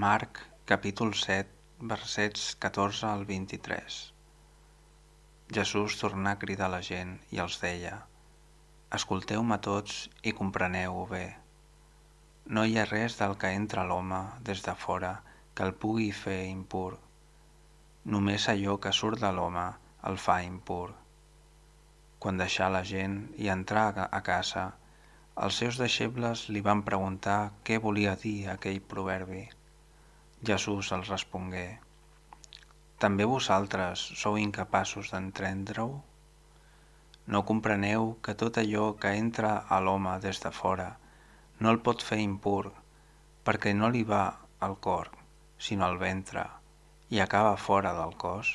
Marc, capítol 7, versets 14 al 23. Jesús tornà a cridar la gent i els deia: Escolteu-me tots i compreneu-ho bé. No hi ha res del que entra a l'home des de fora que el pugui fer impur. Només allò que surt de l'home el fa impur. Quan deixà la gent i entrà a casa, els seus deixebles li van preguntar què volia dir aquell proverbi. Jesús els respongué: També vosaltres sou incapaços d'entendre-ho? No compreneu que tot allò que entra a l'home des de fora no el pot fer impur, perquè no li va al cor, sinó al ventre, i acaba fora del cos?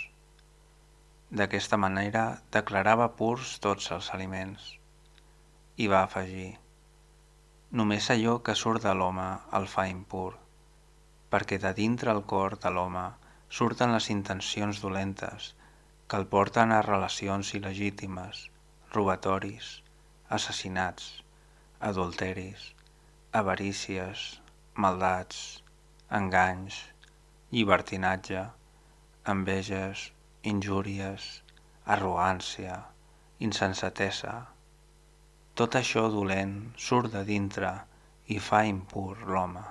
D'aquesta manera declarava purs tots els aliments. I va afegir: Només allò que surt de l'home el fa impur, perquè de dintre el cor de l'home surten les intencions dolentes que el porten a relacions il·legítimes, robatoris, assassinats, adulteris, avarícies, maldats, enganys, llibertinatge, enveges, injúries, arrogància, insensatesa. Tot això dolent surt de dintre i fa impur l'home.